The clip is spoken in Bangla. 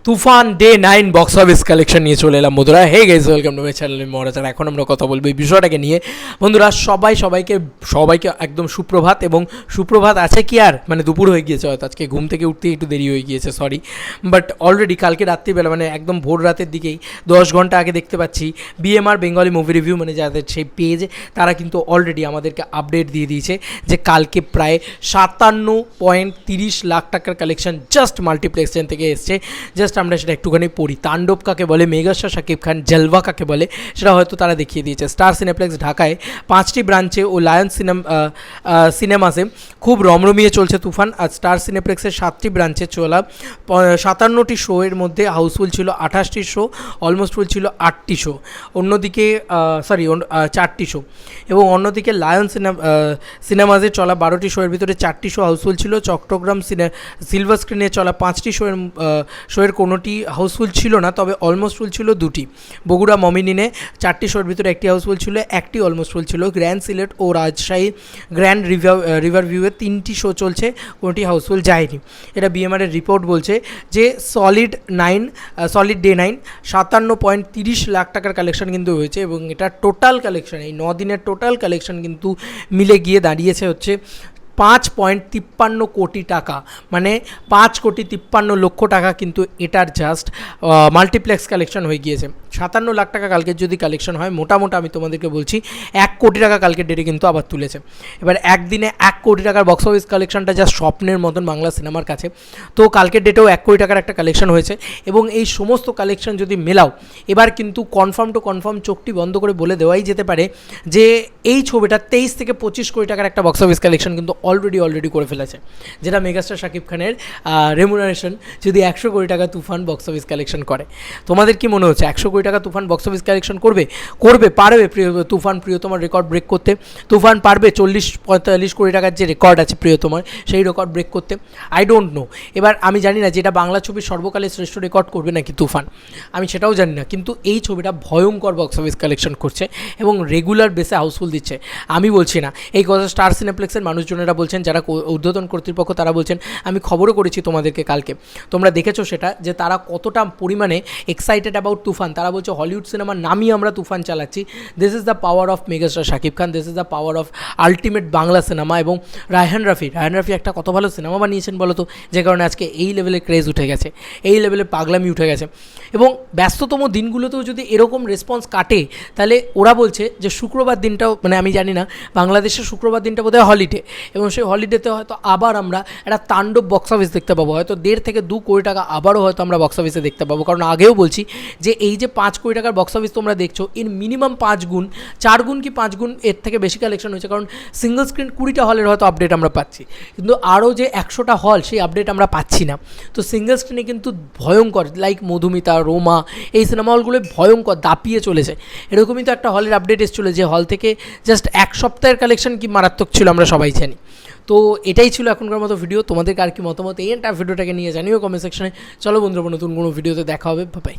তুফান ডে 9 বক্স অফিস কালেকশন নিয়ে চলে এলাম বন্ধুরা। Hey guys, welcome to my channel মহারাজার। এখন আমরা কথা বলবো এই বিষয়টাকে নিয়ে বন্ধুরা। সবাইকে একদম সুপ্রভাত। এবং সুপ্রভাত আছে কি আর, মানে দুপুর হয়ে গিয়েছে, হয়তো আজকে ঘুম থেকে উঠতে একটু দেরি হয়ে গিয়েছে, সরি। বাট অলরেডি কালকে রাত্রিবেলা, মানে একদম ভোর রাতের দিকেই 10 ঘন্টা আগে দেখতে পাচ্ছি BMR বেঙ্গলি মুভি রিভিউ, মানে যাদের সেই পেজ, তারা কিন্তু অলরেডি আমাদেরকে আপডেট দিয়ে দিয়েছে যে কালকে প্রায় 57.30 লাখ টাকার কালেকশন জাস্ট মাল্টিপ্লেক্স চেন থেকে এসছে। জাস্ট আমরা সেটা একটুখানি পড়ি। তাণ্ডব কাকে বলে, মেগাস্টার শাকিব খান, জলওয়া কাকে বলে, সেটা হয়তো তারা দেখিয়ে দিয়েছে। স্টার সিনেপ্লেক্স ঢাকায় 5টি ব্রাঞ্চে ও লায়ন সিনেমাসে খুব রমরমিয়ে চলছে তুফান। আর স্টার সিনেপ্লেক্সের 7টি ব্রাঞ্চে চলা 57টি শো এর মধ্যে হাউসফুল ছিল 28টি শো, অলমোস্ট ফুল ছিল 8টি শো, অন্যদিকে 4টি শো। এবং অন্যদিকে লায়ন সিনেমাসে চলা 12টি শোয়ের ভিতরে 4টি শো হাউসফুল ছিল। চট্টগ্রাম সিলভার স্ক্রিনে চলা 5টি শোয়ের কোনোটি হাউসফুল ছিল না, তবে অলমোস্ট ফুল ছিল 2টি। বগুড়া মমিনিনে 4টি শোর ভিতরে 1টি হাউসফুল ছিল, 1টি অলমোস্ট ফুল ছিল। গ্র্যান্ড সিলেট ও রাজশাহী গ্র্যান্ড রিভার ভিউয়ে 3টি শো চলছে, কোনোটি হাউসফুল যায়নি। এটা BMR এর রিপোর্ট বলছে যে সলিড ডে 9 57.30 লাখ টাকার কালেকশন কিন্তু হয়েছে। এবং এটা টোটাল কালেকশন, এই 9 দিনের টোটাল কালেকশন কিন্তু মিলে গিয়ে দাঁড়িয়েছে হচ্ছে 5.53 কোটি টাকা, মানে 5,53,00,000 টাকা কিন্তু এটার জাস্ট মাল্টিপ্লেক্স কালেকশন হয়ে গিয়েছে। 57 লাখ টাকা কালকের যদি কালেকশন হয়, মোটামুটি আমি তোমাদেরকে বলছি 1 কোটি টাকা কালকের ডেটে কিন্তু আবার তুলেছে। এবার একদিনে 1 কোটি টাকার বক্স অফিস কালেকশনটা জাস্ট স্বপ্নের মতন বাংলা সিনেমার কাছে। তো কালকের ডেটেও 1 কোটি টাকার একটা কালেকশন হয়েছে। এবং এই সমস্ত কালেকশন যদি মেলাও, এবার কিন্তু কনফার্ম চোখটি বন্ধ করে বলে দেওয়াই যেতে পারে যে এই ছবিটা 23 থেকে 25 কোটি টাকার একটা বক্স অফিস কালেকশন কিন্তু অলরেডি করে ফেলেছে, যেটা মেগাস্টার শাকিব খানের রেমুনারেশন যদি 100 কোটি টাকা তুফান বক্স অফিস কালেকশন করে। তোমাদের কি মনে হচ্ছে 100 কোটি টাকা তুফান বক্স অফিস কালেকশন পারবে তুফান প্রিয়তমার রেকর্ড ব্রেক করতে? তুফান পারবে 40-45 কোটি টাকার যে রেকর্ড আছে প্রিয়তমার, সেই রেকর্ড ব্রেক করতে? I don't know. এবার আমি জানি না যে এটা বাংলা ছবির সর্বকালের শ্রেষ্ঠ রেকর্ড করবে নাকি তুফান, আমি সেটাও জানি না। কিন্তু এই ছবিটা ভয়ঙ্কর বক্স অফিস কালেকশন করছে এবং রেগুলার বেসে হাউসফুল দিচ্ছে। আমি বলছি না, এই কথা স্টার সিনেপ্লেক্সের মানুষজনেরা বলছেন, যারা ঊর্ধ্বতন কর্তৃপক্ষ তারা বলছেন। আমি খবরও করেছি তোমাদেরকে কালকে, তোমরা দেখেছো সেটা, যে তারা কতটা পরিমাণে এক্সাইটেড অ্যাবাউট তুফান। তারা বলছে হলিউড সিনেমার নামই আমরা তুফান চালাচ্ছি। This is the power of megastar Shakib Khan, this is the power of ultimate Bangla cinema. এবং রায়হান রাফি একটা কত ভালো সিনেমা বানিয়েছেন বলো তো, যে কারণে আজকে এই লেভেলে ক্রেজ উঠে গেছে, এই লেভেলে পাগলামি উঠে গেছে। এবং ব্যস্ততম দিনগুলোতেও যদি এরকম রেসপন্স কাটে, তাহলে ওরা বলছে যে শুক্রবার দিনটাও, মানে আমি জানি না, বাংলাদেশের শুক্রবার দিনটা বোধহয় হলিডে, এবং সেই হলিডেতে হয়তো আবার আমরা একটা তাণ্ডব বক্স অফিস দেখতে পাবো। হয়তো 1.5 থেকে 2 কোটি টাকা আবারও হয়তো আমরা বক্স অফিসে দেখতে পাবো। কারণ আগেও বলছি যে এই যে 5 কোটি টাকার বক্স অফিস তোমরা দেখছো, এর মিনিমাম 4 গুণ কি 5 গুণ এর থেকে বেশি কালেকশন হয়েছে। কারণ সিঙ্গল স্ক্রিন 20টা হলের হয়তো আপডেট আমরা পাচ্ছি, কিন্তু আরও যে 100টা হল, সেই আপডেট আমরা পাচ্ছি না। তো সিঙ্গল স্ক্রিনে কিন্তু ভয়ঙ্কর, লাইক মধুমিতা, রোমা, এই সিনেমা হলগুলো ভয়ঙ্কর দাপিয়ে চলেছে। এরকমই তো একটা হলের আপডেট এসেছিলো, যে হল থেকে জাস্ট 1 সপ্তাহের কালেকশন কি মারাত্মক ছিল আমরা সবাই জানি। তো এটাই ছিল এখনকার মতো ভিডিও। তোমাদেরকে আর কি মতামত এই এন্টার ভিডিওটাকে নিয়ে জানিও কমেন্ট সেকশনে। চলো বন্ধুরা, নতুন কোনো ভিডিওতে দেখা হবে। বাই।